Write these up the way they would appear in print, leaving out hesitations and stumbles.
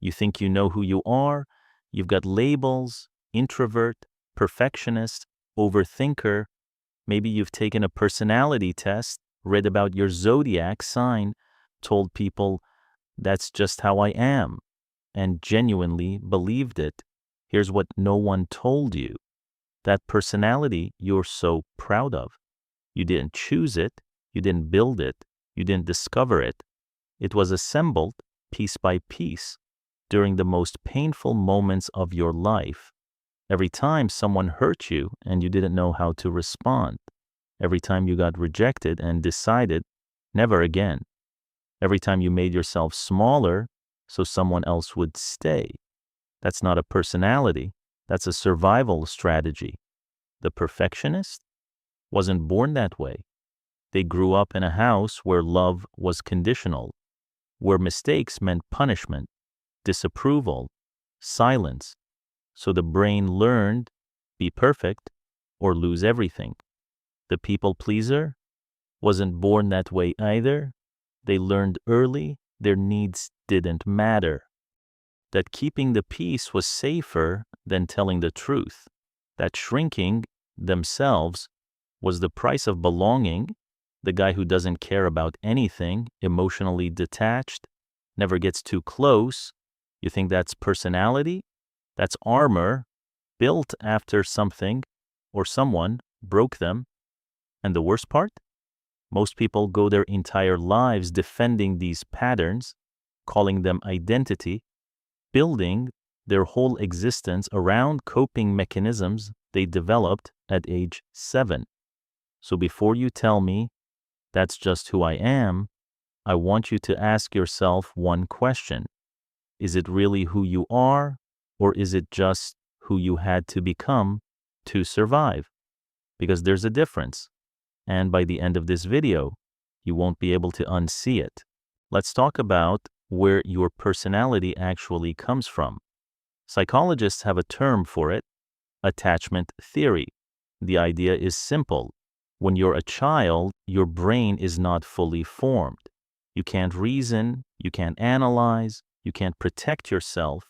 You think you know who you are. You've got labels: introvert, perfectionist, overthinker. Maybe you've taken a personality test, read about your zodiac sign, told people, "That's just how I am," and genuinely believed it. Here's what no one told you: that personality you're so proud of. You didn't choose it, you didn't build it, you didn't discover it. It was assembled piece by piece during the most painful moments of your life. Every time someone hurt you and you didn't know how to respond. Every time you got rejected and decided, never again. Every time you made yourself smaller so someone else would stay. That's not a personality. That's a survival strategy. The perfectionist wasn't born that way. They grew up in a house where love was conditional, where mistakes meant punishment, disapproval, silence. So the brain learned, be perfect or lose everything. The people pleaser wasn't born that way either. They learned early their needs didn't matter, that keeping the peace was safer than telling the truth, that shrinking themselves was the price of belonging. The guy who doesn't care about anything, emotionally detached, never gets too close. You think that's personality? That's armor built after something or someone broke them. And the worst part? Most people go their entire lives defending these patterns, calling them identity, building their whole existence around coping mechanisms they developed at age 7. So before you tell me that's just who I am, I want you to ask yourself one question. Is it really who you are, or is it just who you had to become to survive? Because there's a difference. And by the end of this video, you won't be able to unsee it. Let's talk about where your personality actually comes from. Psychologists have a term for it: attachment theory. The idea is simple. When you're a child, your brain is not fully formed. You can't reason, you can't analyze, you can't protect yourself.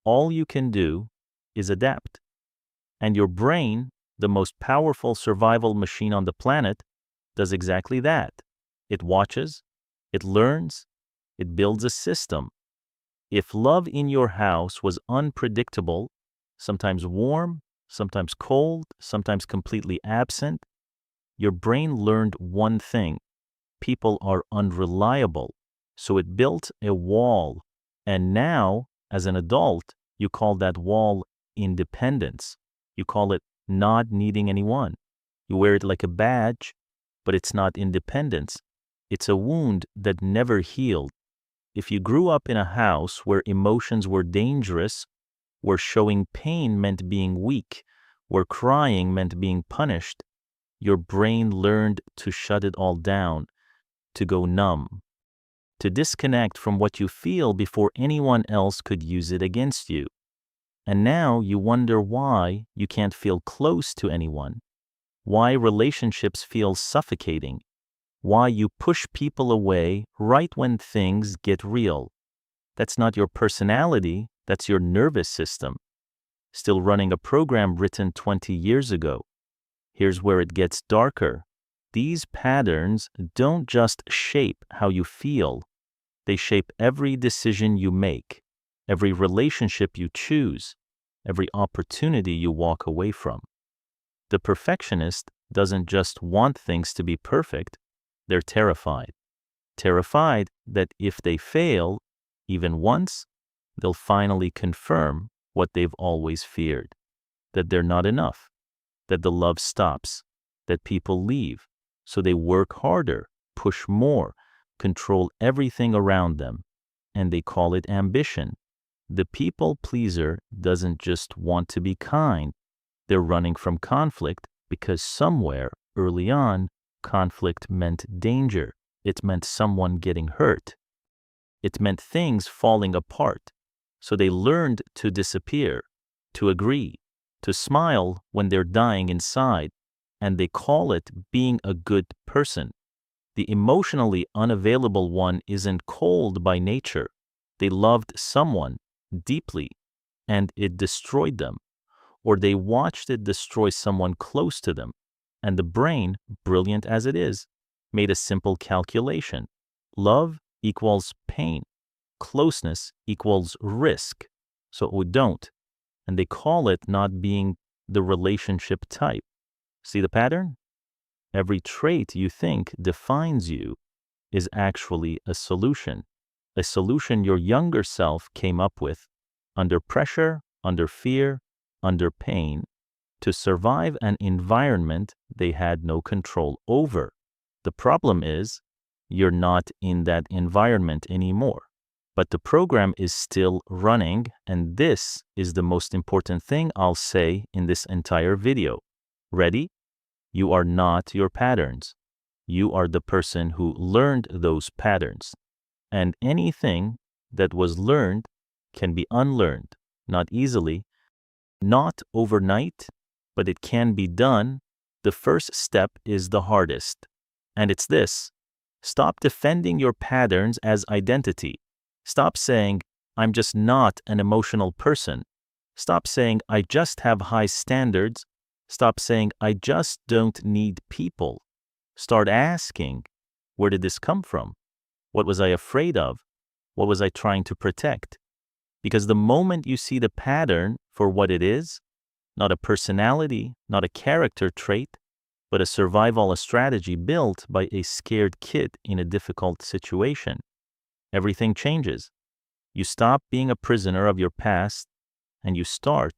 All you can do is adapt. And your brain, the most powerful survival machine on the planet, does exactly that. It watches, it learns, it builds a system. If love in your house was unpredictable, sometimes warm, sometimes cold, sometimes completely absent, your brain learned one thing: people are unreliable. So it built a wall. And now, as an adult, you call that wall independence. You call it not needing anyone. You wear it like a badge, but it's not independence. It's a wound that never healed. If you grew up in a house where emotions were dangerous, where showing pain meant being weak, where crying meant being punished, your brain learned to shut it all down, to go numb, to disconnect from what you feel before anyone else could use it against you. And now you wonder why you can't feel close to anyone, why relationships feel suffocating, why you push people away right when things get real. That's not your personality, that's your nervous system, still running a program written 20 years ago. Here's where it gets darker. These patterns don't just shape how you feel, they shape every decision you make, every relationship you choose, every opportunity you walk away from. The perfectionist doesn't just want things to be perfect, they're terrified. Terrified that if they fail, even once, they'll finally confirm what they've always feared: that they're not enough, that the love stops, that people leave. So they work harder, push more, control everything around them, and they call it ambition. The people pleaser doesn't just want to be kind. They're running from conflict because somewhere early on, conflict meant danger. It meant someone getting hurt. It meant things falling apart. So they learned to disappear, to agree, to smile when they're dying inside, and they call it being a good person. The emotionally unavailable one isn't cold by nature. They loved someone, deeply and it destroyed them, or they watched it destroy someone close to them, and the brain, brilliant as it is, made a simple calculation. Love equals pain. Closeness equals risk. So we don't. And they call it not being the relationship type. See the pattern? Every trait you think defines you is actually a solution your younger self came up with under pressure, under fear, under pain to survive an environment they had no control over. The problem is, you're not in that environment anymore. But the program is still running, and this is the most important thing I'll say in this entire video. Ready? You are not your patterns. You are the person who learned those patterns. And anything that was learned can be unlearned, not easily, not overnight, but it can be done. The first step is the hardest. And it's this. Stop defending your patterns as identity. Stop saying, I'm just not an emotional person. Stop saying, I just have high standards. Stop saying, I just don't need people. Start asking, where did this come from? What was I afraid of? What was I trying to protect? Because the moment you see the pattern for what it is, not a personality, not a character trait, but a survival strategy built by a scared kid in a difficult situation, everything changes. You stop being a prisoner of your past and you start,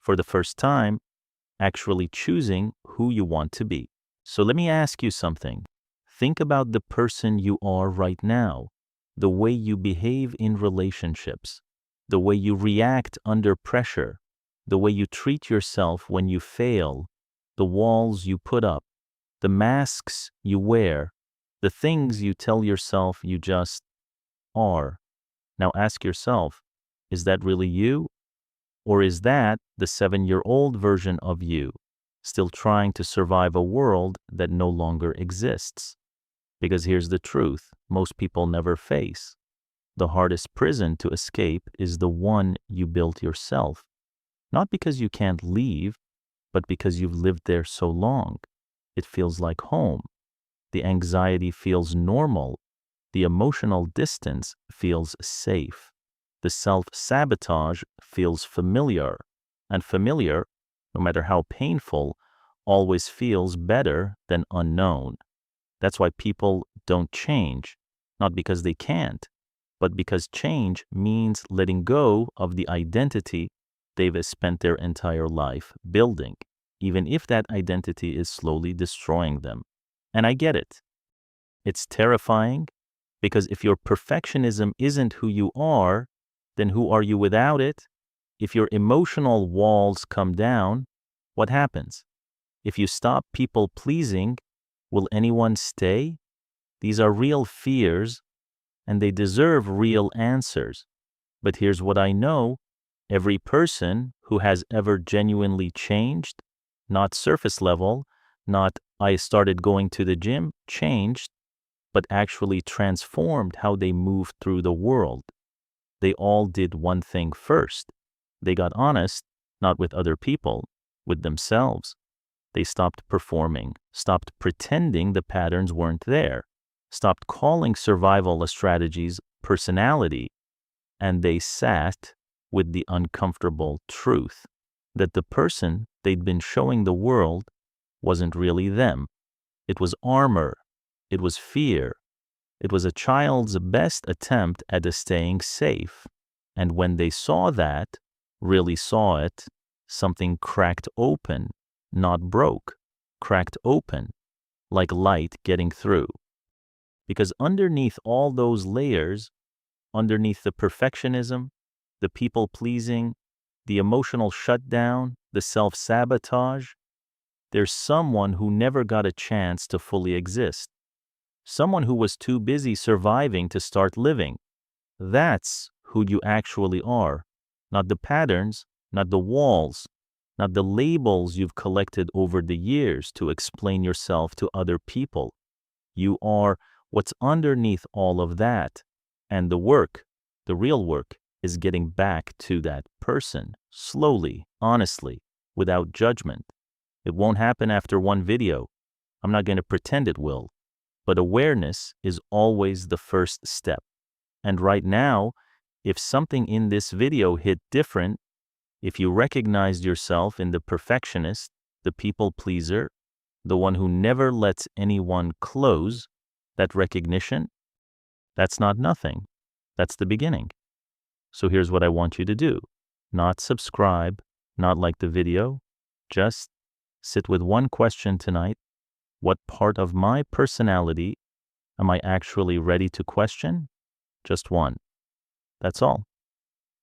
for the first time, actually choosing who you want to be. So let me ask you something. Think about the person you are right now, the way you behave in relationships, the way you react under pressure, the way you treat yourself when you fail, the walls you put up, the masks you wear, the things you tell yourself you just are. Now ask yourself, is that really you? Or is that the 7-year-old version of you, still trying to survive a world that no longer exists? Because here's the truth, most people never face. The hardest prison to escape is the one you built yourself. Not because you can't leave, but because you've lived there so long. It feels like home. The anxiety feels normal. The emotional distance feels safe. The self-sabotage feels familiar. And familiar, no matter how painful, always feels better than unknown. That's why people don't change, not because they can't, but because change means letting go of the identity they've spent their entire life building, even if that identity is slowly destroying them. And I get it. It's terrifying because if your perfectionism isn't who you are, then who are you without it? If your emotional walls come down, what happens? If you stop people pleasing, will anyone stay? These are real fears, and they deserve real answers. But here's what I know. Every person who has ever genuinely changed, not surface level, not I started going to the gym, changed, but actually transformed how they move through the world. They all did one thing first. They got honest, not with other people, with themselves. They stopped performing, stopped pretending the patterns weren't there, stopped calling survival strategies personality, and they sat with the uncomfortable truth that the person they'd been showing the world wasn't really them. It was armor. It was fear. It was a child's best attempt at staying safe. And when they saw that, really saw it, something cracked open, not broke, cracked open, like light getting through. Because underneath all those layers, underneath the perfectionism, the people-pleasing, the emotional shutdown, the self-sabotage, there's someone who never got a chance to fully exist. Someone who was too busy surviving to start living. That's who you actually are, not the patterns, not the walls, not the labels you've collected over the years to explain yourself to other people. You are what's underneath all of that. And the work, the real work, is getting back to that person, slowly, honestly, without judgment. It won't happen after one video. I'm not going to pretend it will. But awareness is always the first step. And right now, if something in this video hit different, if you recognized yourself in the perfectionist, the people pleaser, the one who never lets anyone close, that recognition, that's not nothing. That's the beginning. So here's what I want you to do. Not subscribe, not like the video. Just sit with one question tonight. What part of my personality am I actually ready to question? Just one. That's all.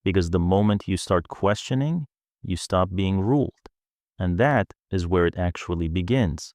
Because the moment you start questioning, you stop being ruled. And that is where it actually begins.